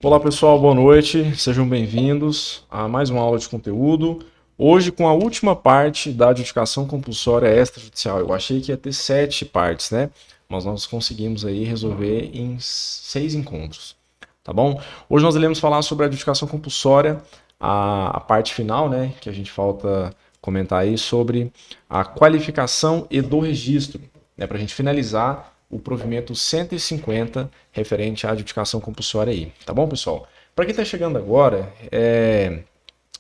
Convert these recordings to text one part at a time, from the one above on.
Olá pessoal, boa noite, sejam bem-vindos a mais uma aula de conteúdo. Hoje com a última parte da adjudicação compulsória extrajudicial. Eu achei que ia ter 7 partes, né? Mas nós conseguimos aí resolver em 6 encontros, tá bom? Hoje nós iremos falar sobre a adjudicação compulsória, a parte final, né? Que a gente falta comentar aí sobre a qualificação e do registro, né? Para a gente finalizar o provimento 150 referente à adjudicação compulsória aí, tá bom, pessoal? Para quem está chegando agora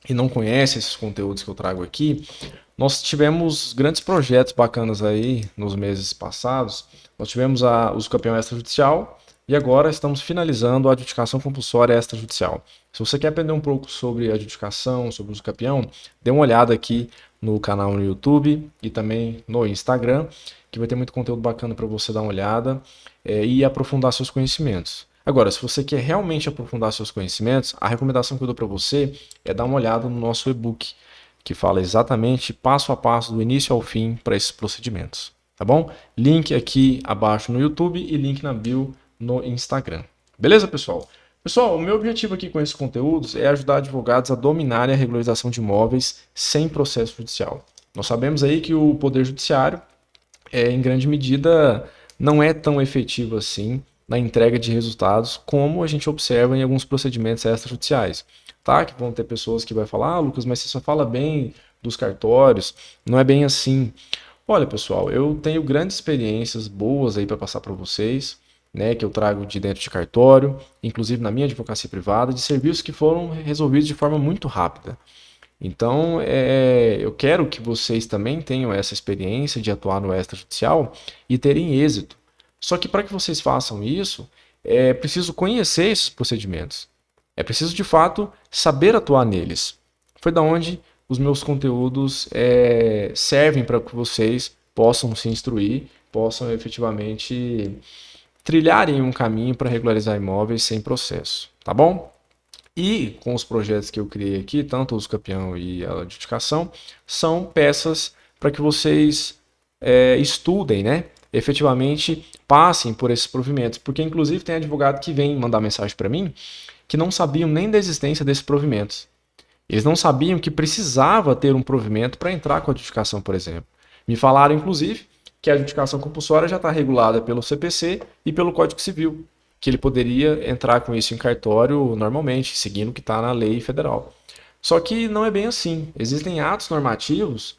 e não conhece esses conteúdos que eu trago aqui, nós tivemos grandes projetos bacanas aí nos meses passados. Nós tivemos o uso campeão extrajudicial e agora estamos finalizando a adjudicação compulsória extrajudicial. Se você quer aprender um pouco sobre adjudicação, sobre o uso campeão, dê uma olhada aqui no canal no YouTube e também no Instagram, que vai ter muito conteúdo bacana para você dar uma olhada e aprofundar seus conhecimentos. Agora, se você quer realmente aprofundar seus conhecimentos, a recomendação que eu dou para você é dar uma olhada no nosso e-book, que fala exatamente passo a passo do início ao fim para esses procedimentos, tá bom? Link aqui abaixo no YouTube e link na bio no Instagram. Beleza, pessoal? Pessoal, o meu objetivo aqui com esses conteúdos é ajudar advogados a dominarem a regularização de imóveis sem processo judicial. Nós sabemos aí que o Poder Judiciário, em grande medida, não é tão efetivo assim na entrega de resultados como a gente observa em alguns procedimentos extrajudiciais. Tá? Que vão ter pessoas que vai falar, Lucas, mas você só fala bem dos cartórios, não é bem assim. Olha, pessoal, eu tenho grandes experiências boas aí para passar para vocês, né, que eu trago de dentro de cartório, inclusive na minha advocacia privada, de serviços que foram resolvidos de forma muito rápida. Então, eu quero que vocês também tenham essa experiência de atuar no extrajudicial e terem êxito. Só que para que vocês façam isso, é preciso conhecer esses procedimentos. É preciso, de fato, saber atuar neles. Foi da onde os meus conteúdos servem para que vocês possam se instruir, possam efetivamente trilharem um caminho para regularizar imóveis sem processo, tá bom? E com os projetos que eu criei aqui, tanto o uso campeão e a adjudicação, são peças para que vocês estudem, né? Efetivamente passem por esses provimentos, porque inclusive tem advogado que vem mandar mensagem para mim que não sabiam nem da existência desses provimentos. Eles não sabiam que precisava ter um provimento para entrar com a adjudicação, por exemplo. Me falaram, inclusive, que a adjudicação compulsória já está regulada pelo CPC e pelo Código Civil, que ele poderia entrar com isso em cartório normalmente, seguindo o que está na lei federal. Só que não é bem assim. Existem atos normativos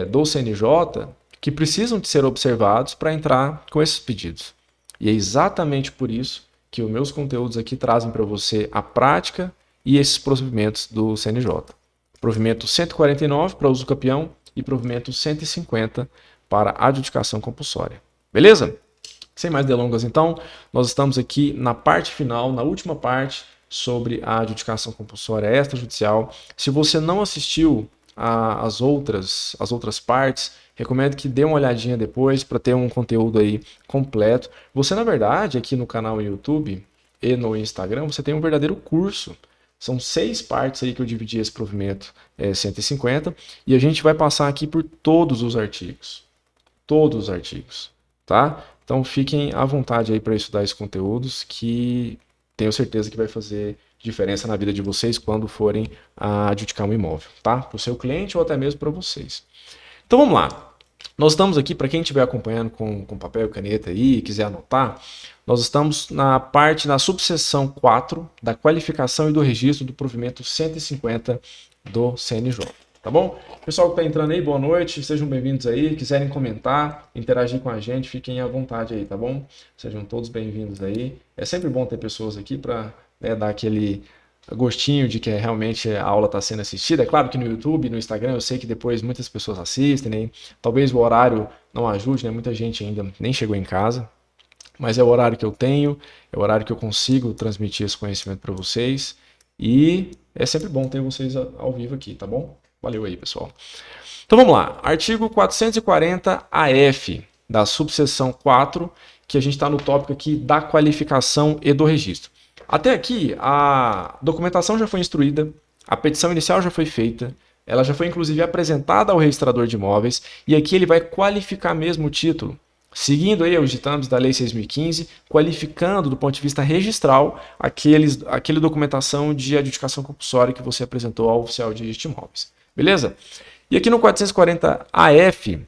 do CNJ que precisam de ser observados para entrar com esses pedidos. E é exatamente por isso que os meus conteúdos aqui trazem para você a prática e esses provimentos do CNJ. Provimento 149 para uso campeão e provimento 150 para adjudicação compulsória. Beleza? Sem mais delongas, então, nós estamos aqui na parte final, na última parte, sobre a adjudicação compulsória extrajudicial. Se você não assistiu as outras partes, recomendo que dê uma olhadinha depois para ter um conteúdo aí completo. Você, na verdade, aqui no canal no YouTube e no Instagram, você tem um verdadeiro curso. São 6 partes aí que eu dividi esse provimento 150 e a gente vai passar aqui por todos os artigos. Todos os artigos, tá? Então fiquem à vontade aí para estudar esses conteúdos que tenho certeza que vai fazer diferença na vida de vocês quando forem adjudicar um imóvel, tá? Para o seu cliente ou até mesmo para vocês. Então vamos lá. Nós estamos aqui, para quem estiver acompanhando com papel e caneta aí e quiser anotar, nós estamos na subseção 4 da qualificação e do registro do provimento 150 do CNJ. Tá bom? Pessoal que está entrando aí, boa noite, sejam bem-vindos aí. Quiserem comentar, interagir com a gente, fiquem à vontade aí, tá bom? Sejam todos bem-vindos aí. É sempre bom ter pessoas aqui para dar aquele gostinho de que realmente a aula está sendo assistida. É claro que no YouTube, no Instagram, eu sei que depois muitas pessoas assistem, né? Talvez o horário não ajude, né? Muita gente ainda nem chegou em casa, mas é o horário que eu tenho, é o horário que eu consigo transmitir esse conhecimento para vocês e é sempre bom ter vocês ao vivo aqui, tá bom? Valeu aí, pessoal. Então vamos lá. Artigo 440-AF da subseção 4, que a gente está no tópico aqui da qualificação e do registro. Até aqui, a documentação já foi instruída, a petição inicial já foi feita, ela já foi inclusive apresentada ao registrador de imóveis e aqui ele vai qualificar mesmo o título, seguindo aí os ditames da Lei 6.015, qualificando do ponto de vista registral aquele documentação de adjudicação compulsória que você apresentou ao oficial de registro de imóveis. Beleza? E aqui no 440-AF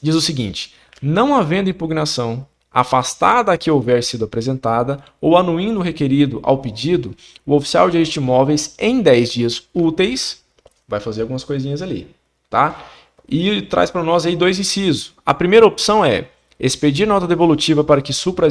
diz o seguinte: não havendo impugnação afastada a que houver sido apresentada ou anuindo o requerido ao pedido, o oficial de registro de imóveis em 10 dias úteis vai fazer algumas coisinhas ali, tá? E traz para nós aí 2 incisos. A primeira opção é expedir nota devolutiva para que supra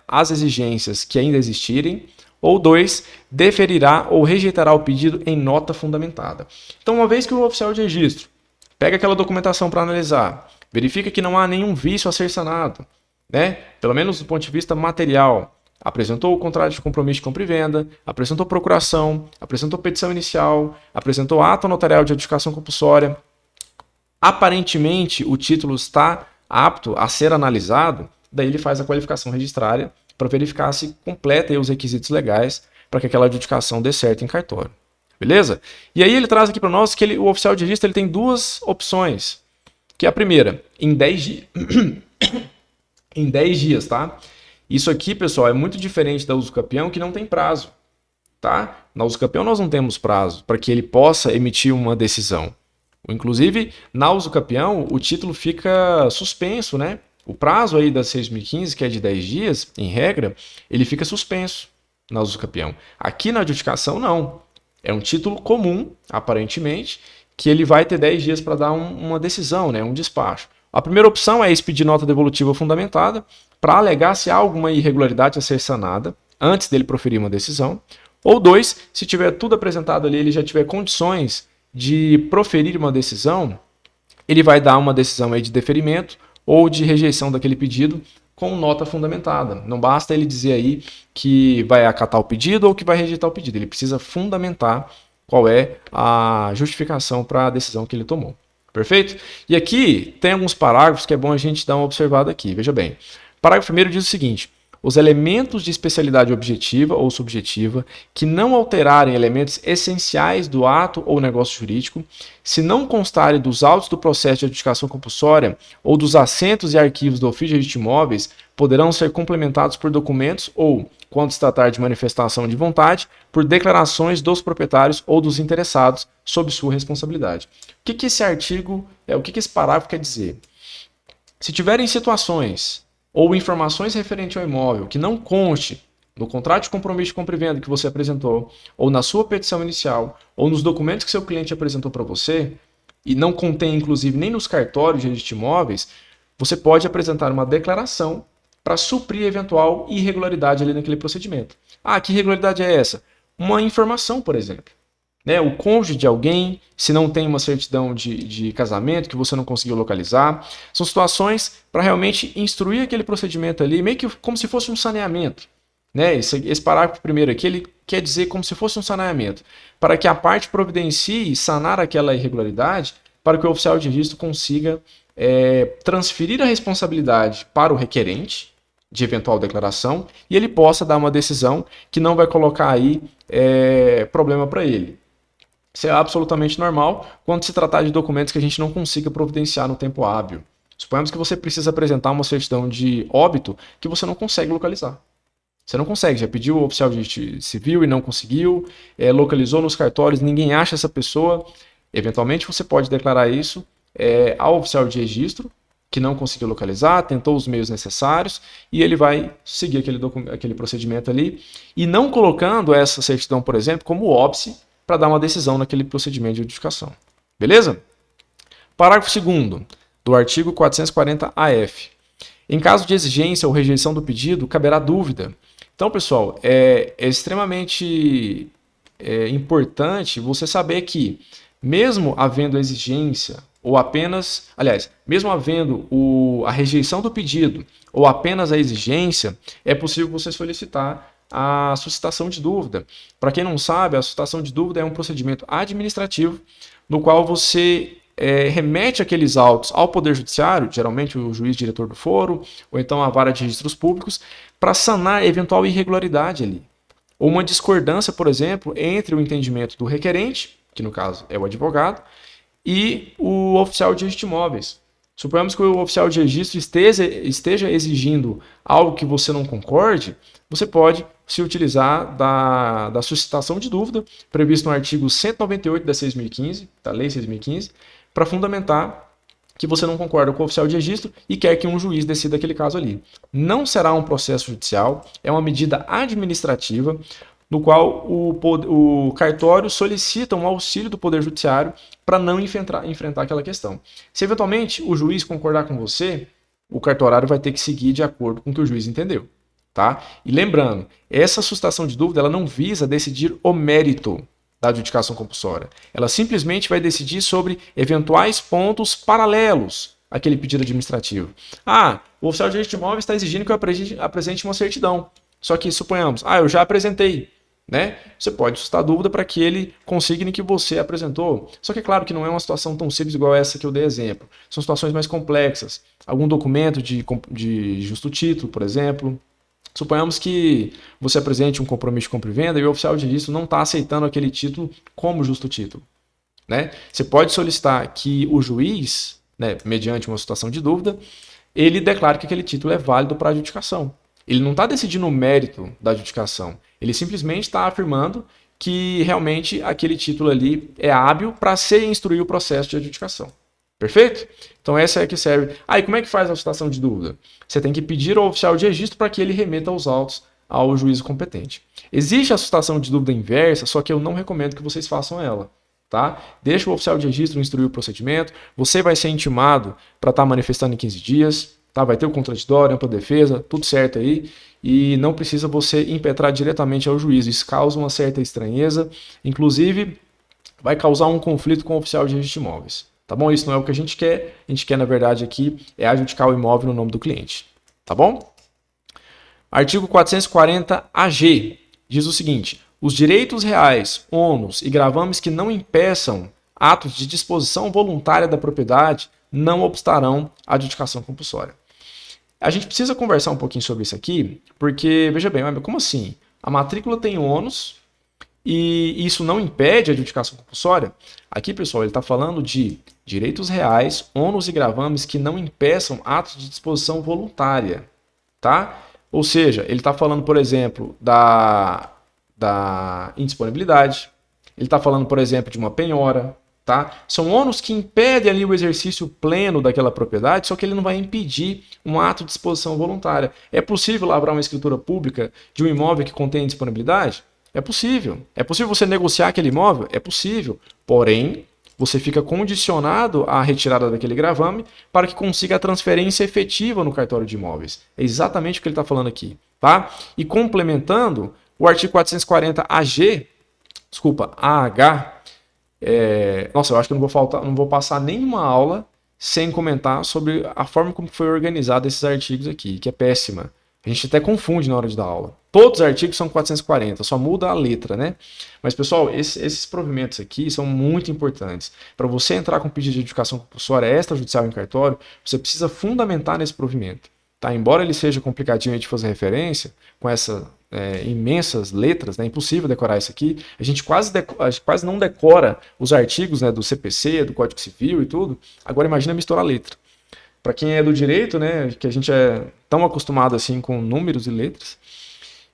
as exigências que ainda existirem, ou 2, deferirá ou rejeitará o pedido em nota fundamentada. Então, uma vez que o oficial de registro pega aquela documentação para analisar, verifica que não há nenhum vício a ser sanado, né? Pelo menos do ponto de vista material, apresentou o contrato de compromisso de compra e venda, apresentou procuração, apresentou petição inicial, apresentou ato notarial de adjudicação compulsória, aparentemente o título está apto a ser analisado, daí ele faz a qualificação registrária para verificar se completa os requisitos legais para que aquela adjudicação dê certo em cartório. Beleza? E aí ele traz aqui para nós que o oficial de registro ele tem 2 opções. Que é a primeira, em 10 dias. Em 10 dias, tá? Isso aqui, pessoal, é muito diferente da usucapião, que não tem prazo, tá? Na usucapião nós não temos prazo para que ele possa emitir uma decisão. Inclusive, na usucapião, o título fica suspenso, né? O prazo aí da 6.015, que é de 10 dias, em regra, ele fica suspenso na usucapião. Aqui na adjudicação, não. É um título comum, aparentemente, que ele vai ter 10 dias para dar uma decisão, né? Um despacho. A primeira opção é expedir nota devolutiva fundamentada para alegar se há alguma irregularidade a ser sanada antes dele proferir uma decisão. Ou 2, se tiver tudo apresentado ali, ele já tiver condições de proferir uma decisão, ele vai dar uma decisão aí de deferimento ou de rejeição daquele pedido com nota fundamentada. Não basta ele dizer aí que vai acatar o pedido ou que vai rejeitar o pedido. Ele precisa fundamentar qual é a justificação para a decisão que ele tomou. Perfeito? E aqui tem alguns parágrafos que é bom a gente dar uma observada aqui. Veja bem. Parágrafo 1º diz o seguinte: os elementos de especialidade objetiva ou subjetiva que não alterarem elementos essenciais do ato ou negócio jurídico, se não constarem dos autos do processo de adjudicação compulsória ou dos assentos e arquivos do ofício de registro de imóveis, poderão ser complementados por documentos ou, quando se tratar de manifestação de vontade, por declarações dos proprietários ou dos interessados sob sua responsabilidade. O que esse artigo, o que esse parágrafo quer dizer? Se tiverem situações ou informações referentes ao imóvel que não conste no contrato de compromisso de compra e venda que você apresentou, ou na sua petição inicial, ou nos documentos que seu cliente apresentou para você, e não contém, inclusive, nem nos cartórios de registro de imóveis, você pode apresentar uma declaração para suprir eventual irregularidade ali naquele procedimento. Ah, que irregularidade é essa? Uma informação, por exemplo. Né, o cônjuge de alguém, se não tem uma certidão de casamento que você não conseguiu localizar. São situações para realmente instruir aquele procedimento ali, meio que como se fosse um saneamento. Né? Esse parágrafo primeiro aqui, ele quer dizer como se fosse um saneamento, para que a parte providencie sanar aquela irregularidade, para que o oficial de registro consiga transferir a responsabilidade para o requerente de eventual declaração e ele possa dar uma decisão que não vai colocar aí problema para ele. Isso é absolutamente normal quando se tratar de documentos que a gente não consiga providenciar no tempo hábil. Suponhamos que você precisa apresentar uma certidão de óbito que você não consegue localizar. Você não consegue, já pediu o oficial de civil e não conseguiu, localizou nos cartórios, ninguém acha essa pessoa. Eventualmente você pode declarar isso ao oficial de registro, que não conseguiu localizar, tentou os meios necessários, e ele vai seguir aquele procedimento ali, e não colocando essa certidão, por exemplo, como óbice, para dar uma decisão naquele procedimento de adjudicação. Beleza? Parágrafo 2º do artigo 440-AF. Em caso de exigência ou rejeição do pedido, caberá dúvida. Então, pessoal, é extremamente importante você saber que, mesmo havendo exigência, ou apenas, aliás, mesmo havendo a rejeição do pedido, ou apenas a exigência, é possível você solicitar a suscitação de dúvida. Para quem não sabe, a suscitação de dúvida é um procedimento administrativo no qual você remete aqueles autos ao Poder Judiciário, geralmente o juiz diretor do foro, ou então a vara de registros públicos, para sanar eventual irregularidade ali. Ou uma discordância, por exemplo, entre o entendimento do requerente, que no caso é o advogado, e o oficial de registro de imóveis. Suponhamos que o oficial de registro esteja exigindo algo que você não concorde, você pode se utilizar da suscitação de dúvida, previsto no artigo 198 da Lei 6.015, para fundamentar que você não concorda com o oficial de registro e quer que um juiz decida aquele caso ali. Não será um processo judicial, é uma medida administrativa, no qual o cartório solicita um auxílio do Poder Judiciário para não enfrentar aquela questão. Se eventualmente o juiz concordar com você, o cartorário vai ter que seguir de acordo com o que o juiz entendeu. Tá? E lembrando, essa suscitação de dúvida ela não visa decidir o mérito da adjudicação compulsória. Ela simplesmente vai decidir sobre eventuais pontos paralelos àquele pedido administrativo. Ah, o oficial de registro de imóveis está exigindo que eu apresente uma certidão. Só que suponhamos, eu já apresentei. Né? Você pode suscitar dúvida para que ele consigne que você apresentou. Só que é claro que não é uma situação tão simples igual essa que eu dei exemplo. São situações mais complexas. Algum documento de justo título, por exemplo. Suponhamos que você apresente um compromisso de compra e venda e o oficial de registro não está aceitando aquele título como justo título. Né? Você pode solicitar que o juiz, né, mediante uma situação de dúvida, ele declare que aquele título é válido para adjudicação. Ele não está decidindo o mérito da adjudicação. Ele simplesmente está afirmando que realmente aquele título ali é hábil para se instruir o processo de adjudicação. Perfeito? Então essa é a que serve. E como é que faz a suscitação de dúvida? Você tem que pedir ao oficial de registro para que ele remeta os autos ao juízo competente. Existe a suscitação de dúvida inversa, só que eu não recomendo que vocês façam ela. Tá? Deixa o oficial de registro instruir o procedimento. Você vai ser intimado para estar manifestando em 15 dias. Tá? Vai ter o contraditório, ampla defesa, tudo certo aí. E não precisa você impetrar diretamente ao juízo. Isso causa uma certa estranheza. Inclusive, vai causar um conflito com o oficial de registro de imóveis. Tá bom? Isso não é o que a gente quer. A gente quer, na verdade, aqui é adjudicar o imóvel no nome do cliente. Tá bom? Artigo 440-AG diz o seguinte: os direitos reais, ônus e gravames que não impeçam atos de disposição voluntária da propriedade não obstarão a adjudicação compulsória. A gente precisa conversar um pouquinho sobre isso aqui, porque, veja bem, como assim? A matrícula tem ônus e isso não impede a adjudicação compulsória? Aqui, pessoal, ele está falando de direitos reais, ônus e gravames que não impeçam atos de disposição voluntária, tá? Ou seja, ele está falando, por exemplo, da indisponibilidade, ele está falando, por exemplo, de uma penhora, tá? São ônus que impedem ali o exercício pleno daquela propriedade, só que ele não vai impedir um ato de disposição voluntária. É possível lavrar uma escritura pública de um imóvel que contém disponibilidade? É possível. É possível você negociar aquele imóvel? É possível. Porém, você fica condicionado à retirada daquele gravame para que consiga a transferência efetiva no cartório de imóveis. É exatamente o que ele está falando aqui, tá? E complementando, o artigo 440-AG, AH, nossa, eu acho que eu não vou passar nenhuma aula sem comentar sobre a forma como foi organizado esses artigos aqui, que é péssima. A gente até confunde na hora de dar aula. Todos os artigos são 440, só muda a letra, né? Mas, pessoal, esses provimentos aqui são muito importantes. Para você entrar com pedido de adjudicação compulsória extrajudicial em cartório, você precisa fundamentar nesse provimento. Tá? Embora ele seja complicadinho de fazer referência, com essas imensas letras, né? Impossível decorar isso aqui. A gente quase não decora os artigos, né, do CPC, do Código Civil e tudo. Agora imagina misturar letra. Para quem é do direito, né, que a gente é tão acostumado assim com números e letras.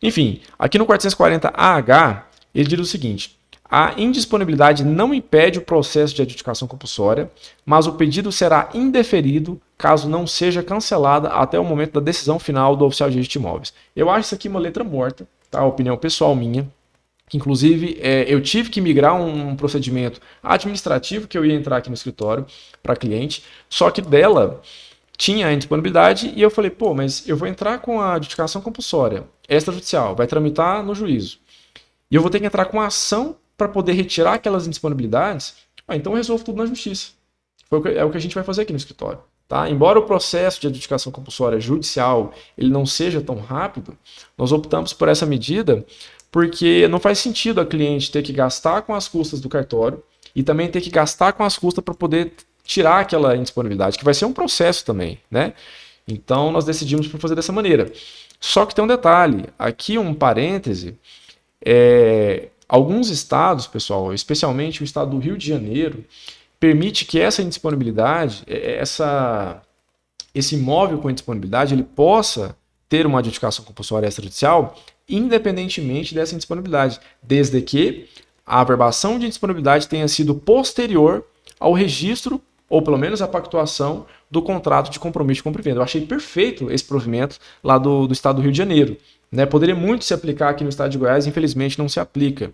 Enfim, aqui no 440-AH, ele diz o seguinte: a indisponibilidade não impede o processo de adjudicação compulsória, mas o pedido será indeferido caso não seja cancelada até o momento da decisão final do oficial de registro de imóveis. Eu acho isso aqui uma letra morta, tá? Opinião pessoal minha. Que inclusive eu tive que migrar um procedimento administrativo que eu ia entrar aqui no escritório para cliente, só que dela tinha a indisponibilidade e eu falei, pô, mas eu vou entrar com a adjudicação compulsória extrajudicial, vai tramitar no juízo. E eu vou ter que entrar com a ação para poder retirar aquelas indisponibilidades. Então eu resolvo tudo na justiça. É o que a gente vai fazer aqui no escritório. Tá? Embora o processo de adjudicação compulsória judicial ele não seja tão rápido, nós optamos por essa medida porque não faz sentido a cliente ter que gastar com as custas do cartório e também ter que gastar com as custas para poder tirar aquela indisponibilidade, que vai ser um processo também, né? Então nós decidimos por fazer dessa maneira. Só que tem um detalhe, aqui um parêntese, alguns estados, pessoal, especialmente o estado do Rio de Janeiro, permite que essa indisponibilidade, esse imóvel com indisponibilidade, ele possa ter uma adjudicação compulsória extrajudicial independentemente dessa indisponibilidade, desde que a averbação de indisponibilidade tenha sido posterior ao registro, ou pelo menos a pactuação do contrato de compromisso de compra e venda. Eu achei perfeito esse provimento lá do estado do Rio de Janeiro. Né? Poderia muito se aplicar aqui no estado de Goiás, infelizmente não se aplica.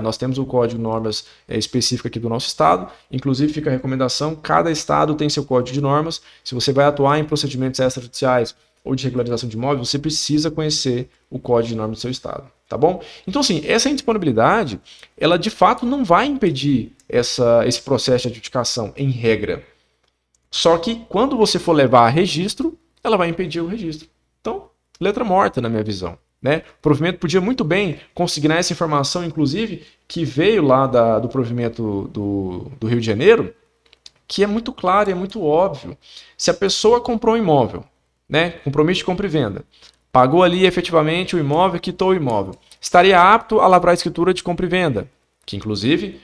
Nós temos o código de normas específico aqui do nosso estado, inclusive fica a recomendação, cada estado tem seu código de normas. Se você vai atuar em procedimentos extrajudiciais ou de regularização de imóvel, você precisa conhecer o código de normas do seu estado, tá bom? Então, assim, essa indisponibilidade, ela de fato não vai impedir esse processo de adjudicação em regra. Só que quando você for levar a registro, ela vai impedir o registro. Então, letra morta na minha visão. Né? O provimento podia muito bem consignar essa informação, inclusive, que veio lá do provimento do Rio de Janeiro, que é muito claro e é muito óbvio. Se a pessoa comprou um imóvel, né, compromisso de compra e venda, pagou ali efetivamente o imóvel, quitou o imóvel, estaria apto a lavrar a escritura de compra e venda, que inclusive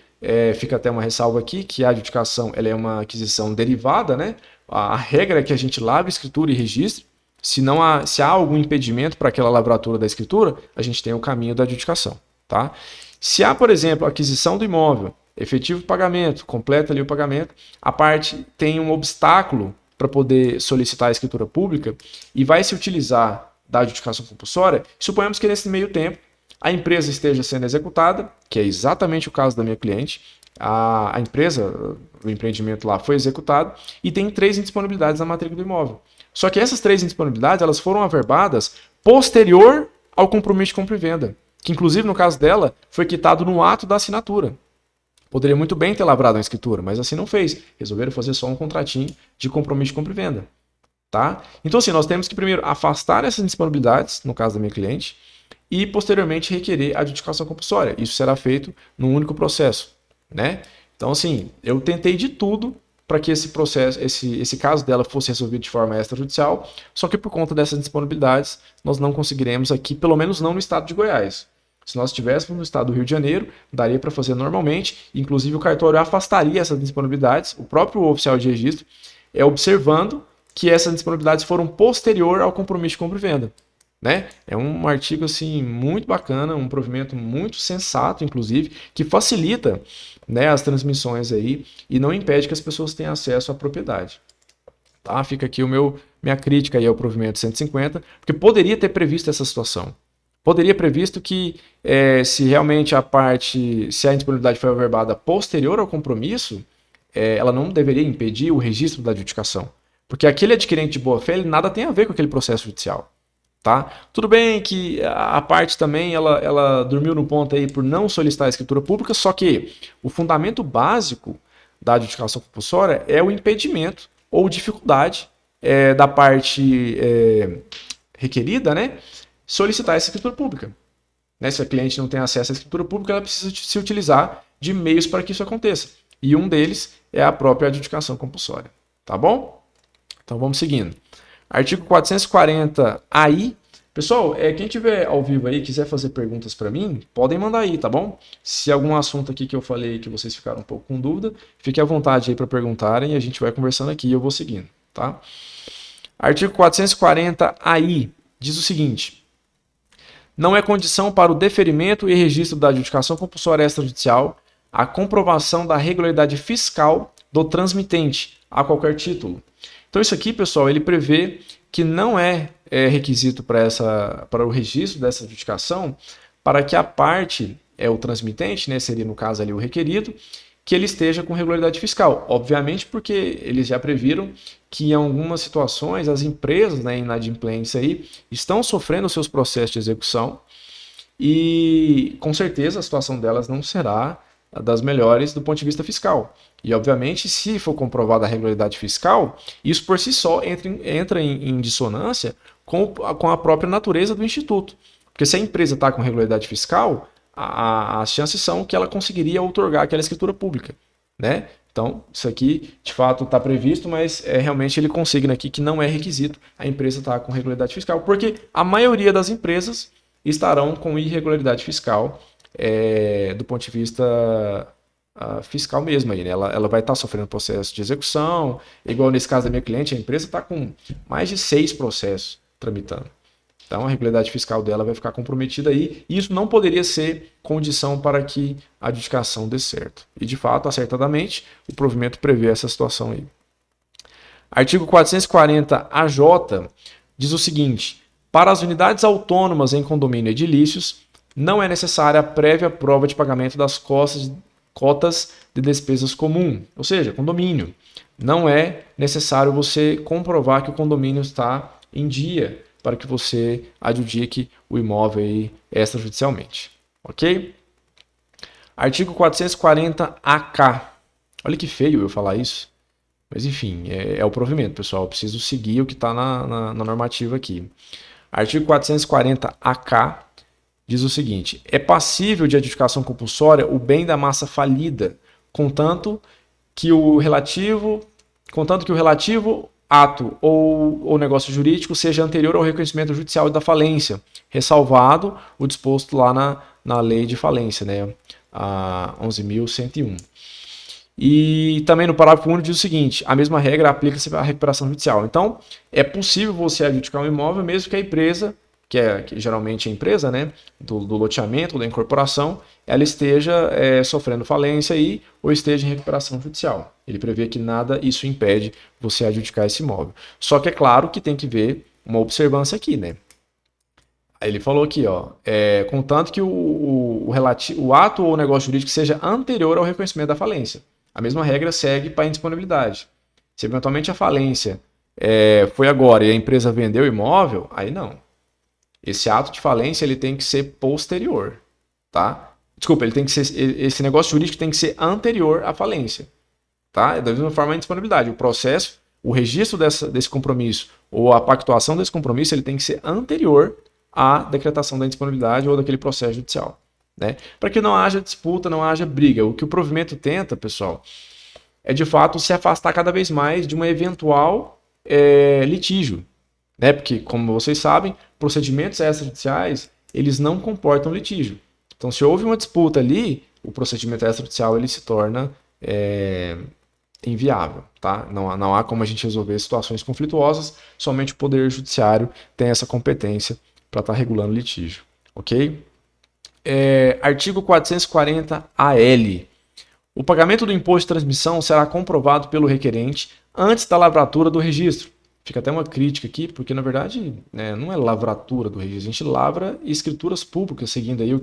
fica até uma ressalva aqui, que a adjudicação ela é uma aquisição derivada, né? A regra é que a gente lavre a escritura e registre. Se há algum impedimento para aquela lavratura da escritura, a gente tem o caminho da adjudicação. Tá? Se há, por exemplo, aquisição do imóvel, efetivo pagamento, completa ali o pagamento, a parte tem um obstáculo para poder solicitar a escritura pública e vai se utilizar da adjudicação compulsória, suponhamos que nesse meio tempo a empresa esteja sendo executada, que é exatamente o caso da minha cliente, a empresa, o empreendimento lá foi executado e tem 3 indisponibilidades na matrícula do imóvel. Só que essas 3 indisponibilidades elas foram averbadas posterior ao compromisso de compra e venda, que inclusive no caso dela foi quitado no ato da assinatura. Poderia muito bem ter lavrado a escritura, mas assim não fez. Resolveram fazer só um contratinho de compromisso de compra e venda. Tá? Então assim, nós temos que primeiro afastar essas indisponibilidades, no caso da minha cliente, e posteriormente requerer a adjudicação compulsória. Isso será feito num único processo. Né? Então assim, eu tentei de tudo para que esse processo, esse caso dela fosse resolvido de forma extrajudicial, só que por conta dessas disponibilidades, nós não conseguiremos aqui, pelo menos não no estado de Goiás. Se nós estivéssemos no estado do Rio de Janeiro, daria para fazer normalmente, inclusive o cartório afastaria essas disponibilidades, o próprio oficial de registro, observando que essas disponibilidades foram posterior ao compromisso de compra e venda. Né? É um artigo assim muito bacana, um provimento muito sensato, inclusive, que facilita, né, as transmissões aí e não impede que as pessoas tenham acesso à propriedade. Tá? Fica aqui minha crítica aí ao provimento 150, porque poderia ter previsto essa situação. Poderia previsto que se realmente se a indisponibilidade foi averbada posterior ao compromisso, ela não deveria impedir o registro da adjudicação. Porque aquele adquirente de boa-fé nada tem a ver com aquele processo judicial. Tá? Tudo bem que a parte também ela dormiu no ponto aí por não solicitar a escritura pública, só que o fundamento básico da adjudicação compulsória é o impedimento ou dificuldade da parte requerida, né, solicitar essa escritura pública. Né? Se a cliente não tem acesso à escritura pública, ela precisa se utilizar de meios para que isso aconteça. E um deles é a própria adjudicação compulsória. Tá bom? Então vamos seguindo. Artigo 440 AI. Pessoal, quem tiver ao vivo aí quiser fazer perguntas para mim, podem mandar aí, tá bom? Se algum assunto aqui que eu falei que vocês ficaram um pouco com dúvida, fique à vontade aí para perguntarem e a gente vai conversando aqui e eu vou seguindo, tá? Artigo 440 AI diz o seguinte: não é condição para o deferimento e registro da adjudicação compulsória extrajudicial a comprovação da regularidade fiscal do transmitente a qualquer título. Então isso aqui, pessoal, ele prevê que não é requisito para o registro dessa adjudicação para que a parte, o transmitente, né, seria no caso ali o requerido, que ele esteja com regularidade fiscal. Obviamente porque eles já previram que em algumas situações as empresas, né, inadimplentes aí, estão sofrendo seus processos de execução e com certeza a situação delas não será das melhores do ponto de vista fiscal. E, obviamente, se for comprovada a regularidade fiscal, isso por si só entra em dissonância com a própria natureza do instituto. Porque se a empresa está com regularidade fiscal, as chances são que ela conseguiria outorgar aquela escritura pública. Né? Então, isso aqui, de fato, está previsto, mas realmente ele consigna aqui que não é requisito a empresa estar com regularidade fiscal, porque a maioria das empresas estarão com irregularidade fiscal do ponto de vista fiscal mesmo aí, né? Ela vai estar sofrendo processo de execução, igual nesse caso da minha cliente, a empresa está com mais de 6 processos tramitando. Então, a regularidade fiscal dela vai ficar comprometida aí, e isso não poderia ser condição para que a adjudicação dê certo. E, de fato, acertadamente, o provimento prevê essa situação aí. Artigo 440 AJ diz o seguinte: para as unidades autônomas em condomínio edilícios, não é necessária a prévia prova de pagamento das cotas de despesas comum, ou seja, condomínio. Não é necessário você comprovar que o condomínio está em dia para que você adjudique o imóvel aí extrajudicialmente. Ok? Artigo 440-AK. Olha que feio eu falar isso. Mas enfim, é o provimento, pessoal. Eu preciso seguir o que está na normativa aqui. Artigo 440-AK diz o seguinte: é passível de adjudicação compulsória o bem da massa falida, contanto que o relativo ato ou negócio jurídico seja anterior ao reconhecimento judicial da falência, ressalvado o disposto lá na lei de falência, né, a 11.101. E também no parágrafo único diz o seguinte: a mesma regra aplica-se à recuperação judicial. Então, é possível você adjudicar um imóvel mesmo que a empresa, que geralmente é a empresa, né, do loteamento, da incorporação, ela esteja sofrendo falência aí, ou esteja em recuperação judicial. Ele prevê que nada isso impede você adjudicar esse imóvel. Só que é claro que tem que ver uma observância aqui, né? Ele falou aqui, ó, contanto que o ato ou negócio jurídico seja anterior ao reconhecimento da falência. A mesma regra segue para a indisponibilidade. Se eventualmente a falência foi agora e a empresa vendeu o imóvel, aí não. Esse ato de falência ele tem que ser posterior, tá? Desculpa, ele tem que ser, esse negócio jurídico tem que ser anterior à falência, tá? Da mesma forma a indisponibilidade. O processo, o registro desse compromisso ou a pactuação desse compromisso, ele tem que ser anterior à decretação da indisponibilidade ou daquele processo judicial, né? Para que não haja disputa, não haja briga. O que o provimento tenta, pessoal, é de fato se afastar cada vez mais de um eventual litígio, né? Porque, como vocês sabem, procedimentos extrajudiciais eles não comportam litígio. Então, se houve uma disputa ali, o procedimento extrajudicial ele se torna inviável, tá? Não há como a gente resolver situações conflituosas, somente o Poder Judiciário tem essa competência para estar regulando litígio, ok? Artigo 440-AL. O pagamento do imposto de transmissão será comprovado pelo requerente antes da lavratura do registro. Fica até uma crítica aqui, porque na verdade não é lavratura do registro, a gente lavra escrituras públicas, seguindo aí o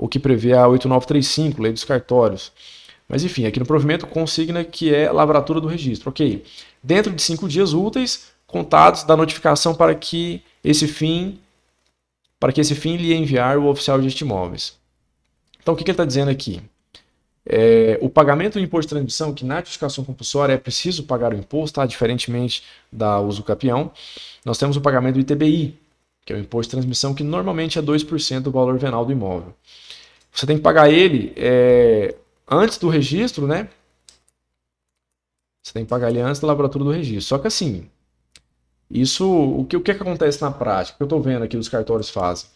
que prevê a 8935, Lei dos Cartórios. Mas enfim, aqui no provimento consigna que é lavratura do registro, ok? Dentro de 5 dias úteis, contados da notificação para que esse fim lhe enviar o oficial de registro de imóveis. Então, o que ele está dizendo aqui? O pagamento do imposto de transmissão, que na adjudicação compulsória é preciso pagar o imposto, tá? Diferentemente da uso capião, nós temos o pagamento do ITBI, que é o imposto de transmissão, que normalmente é 2% do valor venal do imóvel. Você tem que pagar ele antes do registro, né? Você tem que pagar ele antes da lavratura do registro. Só que assim, o que acontece na prática? O que eu estou vendo aqui os cartórios fazem?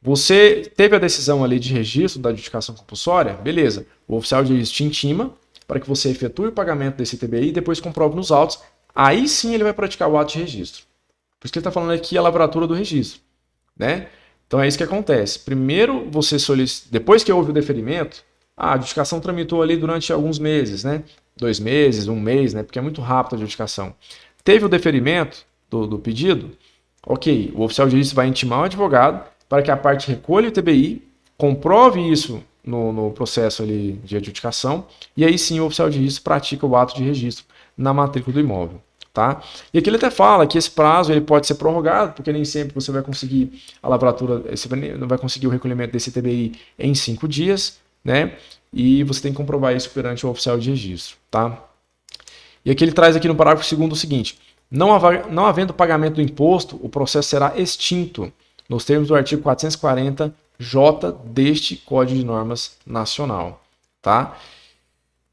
Você teve a decisão ali de registro da adjudicação compulsória, beleza. O oficial de registro te intima para que você efetue o pagamento desse ITBI e depois comprove nos autos. Aí sim ele vai praticar o ato de registro. Por isso que ele está falando aqui a lavratura do registro, né? Então é isso que acontece. Primeiro você solicita, depois que houve o deferimento, a adjudicação tramitou ali durante alguns meses, né? 2 meses, 1 mês, né? Porque é muito rápido a adjudicação. Teve o deferimento do pedido, ok, o oficial de registro vai intimar o advogado para que a parte recolha o TBI, comprove isso no processo ali de adjudicação, e aí sim o oficial de registro pratica o ato de registro na matrícula do imóvel. Tá? E aqui ele até fala que esse prazo ele pode ser prorrogado, porque nem sempre você vai conseguir a lavratura, você não vai conseguir o recolhimento desse TBI em 5 dias, né? E você tem que comprovar isso perante o oficial de registro. Tá? E aqui ele traz aqui no parágrafo 2º o seguinte: não havendo pagamento do imposto, o processo será extinto nos termos do artigo 440-J deste Código de Normas Nacional, tá?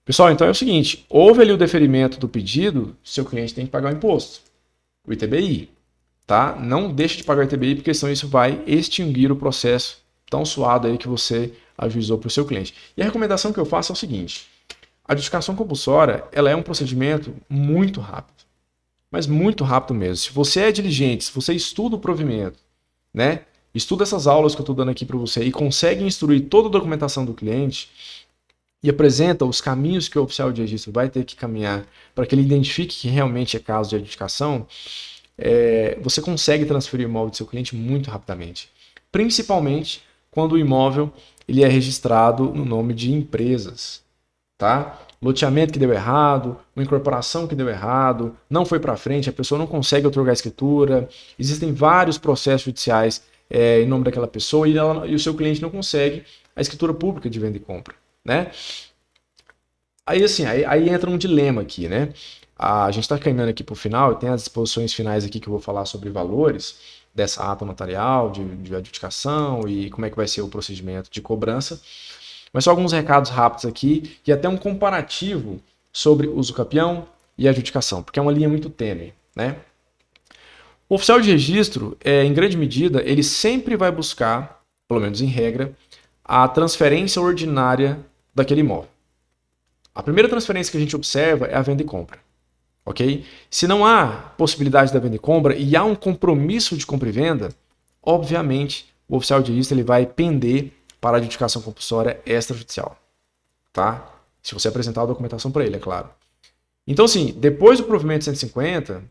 Pessoal, então é o seguinte, houve ali o deferimento do pedido, seu cliente tem que pagar o imposto, o ITBI, tá? Não deixe de pagar o ITBI, porque senão isso vai extinguir o processo tão suado aí que você ajuizou para o seu cliente. E a recomendação que eu faço é o seguinte: a adjudicação compulsória, ela é um procedimento muito rápido, mas muito rápido mesmo. Se você é diligente, se você estuda o provimento, né? Estuda essas aulas que eu estou dando aqui para você e consegue instruir toda a documentação do cliente e apresenta os caminhos que o oficial de registro vai ter que caminhar para que ele identifique que realmente é caso de adjudicação, você consegue transferir o imóvel do seu cliente muito rapidamente. Principalmente quando o imóvel ele é registrado no nome de empresas, tá? Loteamento que deu errado, uma incorporação que deu errado, não foi para frente, a pessoa não consegue outorgar a escritura, existem vários processos judiciais em nome daquela pessoa e o seu cliente não consegue a escritura pública de venda e compra, né? Aí assim, aí entra um dilema aqui, né? A gente está caminhando aqui para o final, tem as disposições finais aqui que eu vou falar sobre valores dessa ata notarial, de adjudicação e como é que vai ser o procedimento de cobrança. Mas só alguns recados rápidos aqui e até um comparativo sobre uso capião e adjudicação, porque é uma linha muito tênue, né? O oficial de registro, em grande medida, ele sempre vai buscar, pelo menos em regra, a transferência ordinária daquele imóvel. A primeira transferência que a gente observa é a venda e compra, ok? Se não há possibilidade da venda e compra e há um compromisso de compra e venda, obviamente o oficial de registro ele vai pender para a adjudicação compulsória extrajudicial, tá? Se você apresentar a documentação para ele, é claro. Então, assim, depois do provimento 150,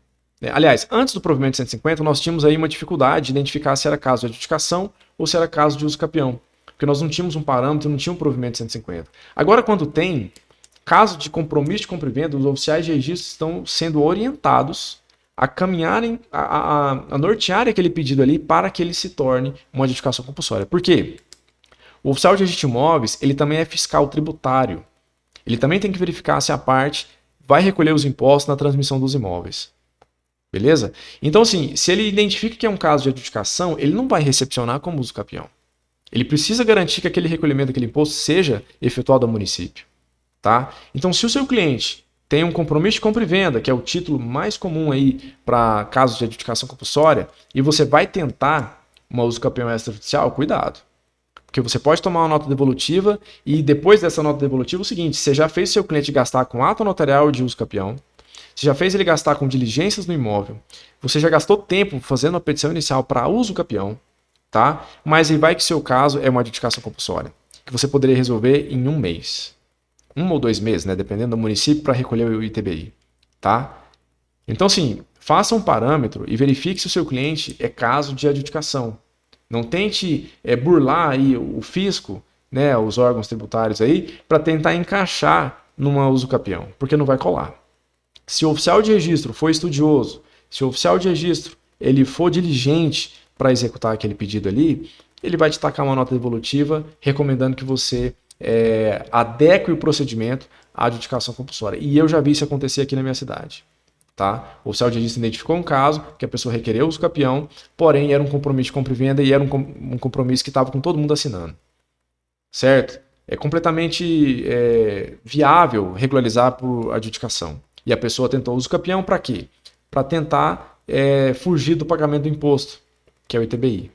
aliás, antes do provimento 150, nós tínhamos aí uma dificuldade de identificar se era caso de adjudicação ou se era caso de uso capião, porque nós não tínhamos um parâmetro, não tinha um provimento 150. Agora, quando tem caso de compromisso de compra e venda, os oficiais de registro estão sendo orientados a caminharem, a nortearem aquele pedido ali para que ele se torne uma adjudicação compulsória. Por quê? O oficial de registro de imóveis, ele também é fiscal tributário. Ele também tem que verificar se a parte vai recolher os impostos na transmissão dos imóveis. Beleza? Então, assim, se ele identifica que é um caso de adjudicação, ele não vai recepcionar como uso capião. Ele precisa garantir que aquele recolhimento daquele imposto seja efetuado ao município. Tá? Então, se o seu cliente tem um compromisso de compra e venda, que é o título mais comum aí para casos de adjudicação compulsória, e você vai tentar uma uso capião extrajudicial, cuidado. Porque você pode tomar uma nota devolutiva e depois dessa nota devolutiva é o seguinte, você já fez seu cliente gastar com ato notarial de uso capião, você já fez ele gastar com diligências no imóvel, você já gastou tempo fazendo a petição inicial para uso capião, tá? Mas aí vai que seu caso é uma adjudicação compulsória, que você poderia resolver em um mês. 1 ou 2 meses, né? Dependendo do município, para recolher o ITBI, tá? Então, assim, faça um parâmetro e verifique se o seu cliente é caso de adjudicação. Não tente burlar aí o fisco, né, os órgãos tributários aí, para tentar encaixar numa uso capião, porque não vai colar. Se o oficial de registro for estudioso, se o oficial de registro ele for diligente para executar aquele pedido ali, ele vai te tacar uma nota devolutiva recomendando que você adeque o procedimento à adjudicação compulsória. E eu já vi isso acontecer aqui na minha cidade. Tá? O oficial de registro identificou um caso que a pessoa requereu o uso capião, porém era um compromisso de compra e venda e era um compromisso que estava com todo mundo assinando. Certo? É completamente viável regularizar por adjudicação. E a pessoa tentou o uso capião para quê? Para tentar fugir do pagamento do imposto, que é o ITBI.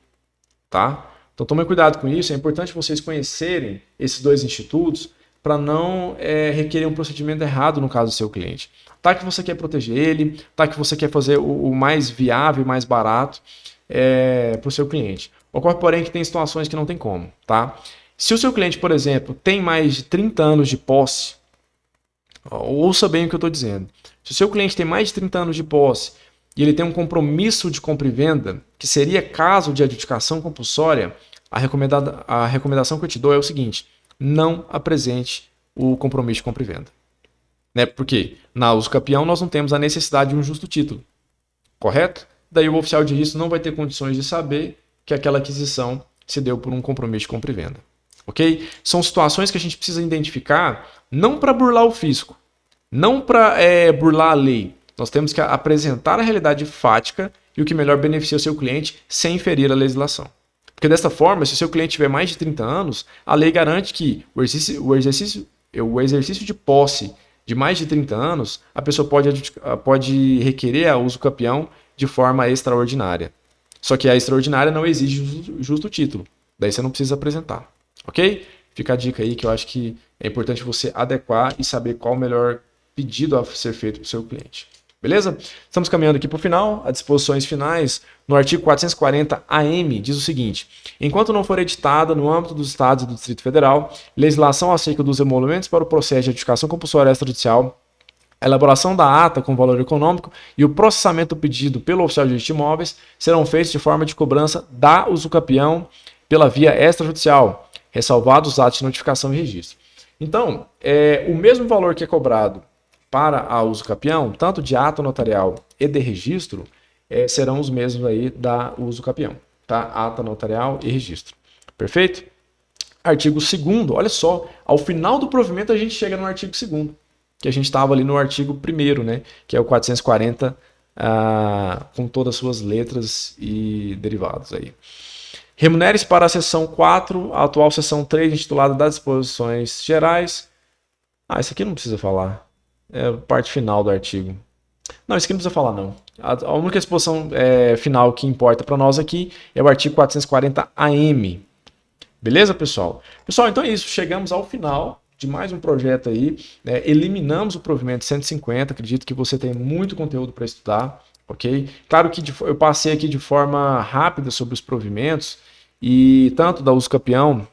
Tá? Então tomem cuidado com isso, é importante vocês conhecerem esses dois institutos para não requerer um procedimento errado no caso do seu cliente. Tá que você quer proteger ele, tá que você quer fazer o mais viável e mais barato para o seu cliente. Ocorre, porém, que tem situações que não tem como. Tá? Se o seu cliente, por exemplo, tem mais de 30 anos de posse, ouça bem o que eu estou dizendo. Se o seu cliente tem mais de 30 anos de posse e ele tem um compromisso de compra e venda, que seria caso de adjudicação compulsória, a recomendação que eu te dou é o seguinte: não apresente o compromisso de compra e venda. Né? Porque na uso capião nós não temos a necessidade de um justo título, correto? Daí o oficial de registro não vai ter condições de saber que aquela aquisição se deu por um compromisso de compra e venda. Ok? São situações que a gente precisa identificar não para burlar o fisco, não para burlar a lei. Nós temos que apresentar a realidade fática e o que melhor beneficia o seu cliente sem ferir a legislação. Porque desta forma, se o seu cliente tiver mais de 30 anos, a lei garante que o exercício de posse de mais de 30 anos, a pessoa pode requerer a uso capião de forma extraordinária. Só que a extraordinária não exige justo título. Daí você não precisa apresentar. Ok? fica a dica aí que eu acho que é importante você adequar e saber qual o melhor pedido a ser feito para o seu cliente. Beleza? Estamos caminhando aqui para o final. As disposições finais, no artigo 440-AM, diz o seguinte: enquanto não for editada, no âmbito dos Estados e do Distrito Federal, legislação acerca dos emolumentos para o processo de adjudicação compulsória extrajudicial, a elaboração da ata com valor econômico e o processamento do pedido pelo oficial de justiça de imóveis serão feitos de forma de cobrança da usucapião pela via extrajudicial, ressalvados os atos de notificação e registro. Então, o mesmo valor que é cobrado para a usucapião, tanto de ata notarial e de registro, serão os mesmos aí da usucapião, tá? Ata notarial e registro. Perfeito? Artigo 2º, olha só, ao final do provimento a gente chega no artigo 2º, que a gente estava ali no artigo 1º, né? Que é o 440, com todas as suas letras e derivados aí. Remunere-se para a seção 4, a atual seção 3, intitulada das disposições gerais. Isso aqui não precisa falar. É a parte final do artigo. Não, isso aqui não precisa falar, não. A única disposição final que importa para nós aqui é o artigo 440-AM. Beleza, pessoal? Pessoal, então é isso. Chegamos ao final de mais um projeto aí. Eliminamos o provimento 150. Acredito que você tem muito conteúdo para estudar. Ok? Claro que eu passei aqui de forma rápida sobre os provimentos, e tanto da usucapião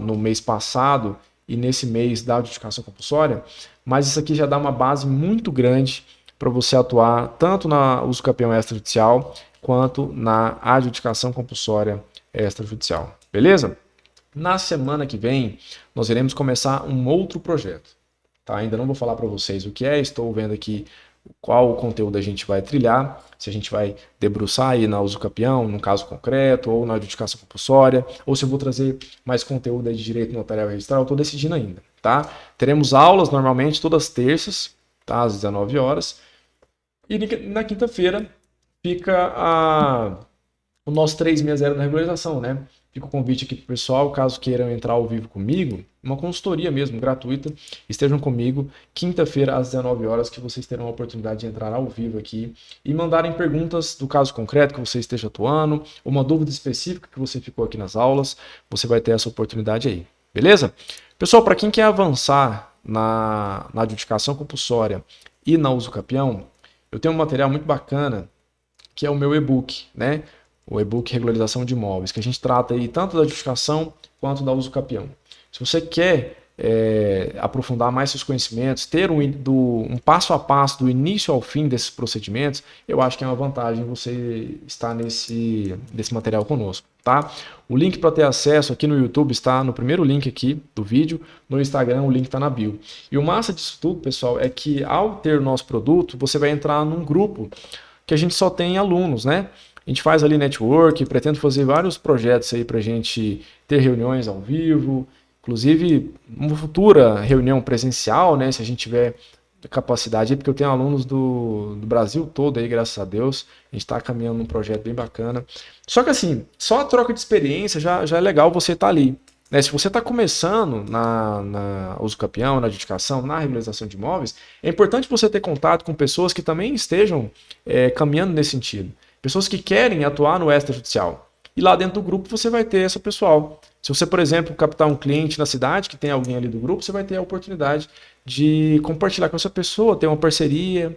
no mês passado e nesse mês da adjudicação compulsória, mas isso aqui já dá uma base muito grande para você atuar tanto na usucapião extrajudicial quanto na adjudicação compulsória extrajudicial. Beleza? Na semana que vem, nós iremos começar um outro projeto. Tá? Ainda não vou falar para vocês o que é, estou vendo aqui qual o conteúdo a gente vai trilhar, se a gente vai debruçar aí na usucapião, num caso concreto, ou na adjudicação compulsória, ou se eu vou trazer mais conteúdo aí de direito notarial e registral, eu estou decidindo ainda, tá? Teremos aulas normalmente todas as terças, tá? Às 19 horas, e na quinta-feira fica o nosso 360 da regularização, né? Fica o convite aqui para o pessoal, caso queiram entrar ao vivo comigo, uma consultoria mesmo, gratuita, estejam comigo, quinta-feira às 19 horas, que vocês terão a oportunidade de entrar ao vivo aqui e mandarem perguntas do caso concreto que você esteja atuando, ou uma dúvida específica que você ficou aqui nas aulas, você vai ter essa oportunidade aí, beleza? Pessoal, para quem quer avançar na adjudicação compulsória e na usucapião, eu tenho um material muito bacana, que é o meu e-book, né? O e-book Regularização de Imóveis, que a gente trata aí tanto da adjudicação quanto da usucapião. Se você quer aprofundar mais seus conhecimentos, ter um passo a passo do início ao fim desses procedimentos, eu acho que é uma vantagem você estar nesse material conosco, tá? O link para ter acesso aqui no YouTube está no primeiro link aqui do vídeo, no Instagram o link está na bio. E o massa disso tudo, pessoal, é que ao ter o nosso produto, você vai entrar num grupo que a gente só tem alunos, né? A gente faz ali network, pretendo fazer vários projetos aí para a gente ter reuniões ao vivo, inclusive uma futura reunião presencial, né? Se a gente tiver capacidade, porque eu tenho alunos do Brasil todo aí, graças a Deus. A gente está caminhando num projeto bem bacana. Só que assim, só a troca de experiência já é legal você estar ali. Né? Se você está começando na usucapião, na adjudicação, na regularização de imóveis, é importante você ter contato com pessoas que também estejam caminhando nesse sentido. Pessoas que querem atuar no extrajudicial. E lá dentro do grupo você vai ter essa pessoal. Se você, por exemplo, captar um cliente na cidade que tem alguém ali do grupo, você vai ter a oportunidade de compartilhar com essa pessoa, ter uma parceria.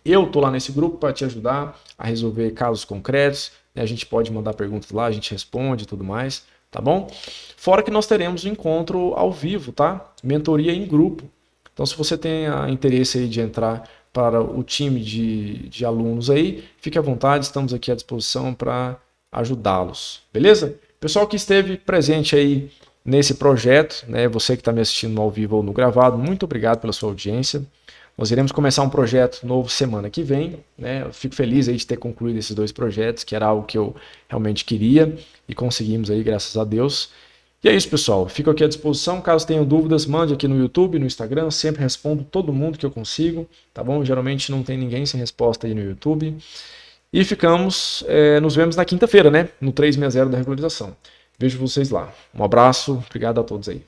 Eu estou lá nesse grupo para te ajudar a resolver casos concretos. Né? A gente pode mandar perguntas lá, a gente responde e tudo mais, tá bom? Fora que nós teremos um encontro ao vivo, tá? Mentoria em grupo. Então, se você tem interesse aí de entrar para o time de alunos aí, fique à vontade, estamos aqui à disposição para ajudá-los, beleza? Pessoal que esteve presente aí nesse projeto, né, você que está me assistindo no ao vivo ou no gravado, muito obrigado pela sua audiência. Nós iremos começar um projeto novo semana que vem, né? Eu fico feliz aí de ter concluído esses 2 projetos, que era algo que eu realmente queria e conseguimos aí, graças a Deus. E é isso, pessoal. Fico aqui à disposição. Caso tenham dúvidas, mande aqui no YouTube, no Instagram. Sempre respondo todo mundo que eu consigo, tá bom? Geralmente não tem ninguém sem resposta aí no YouTube. E nos vemos na quinta-feira, né? No 360 da regularização. Vejo vocês lá. Um abraço, obrigado a todos aí.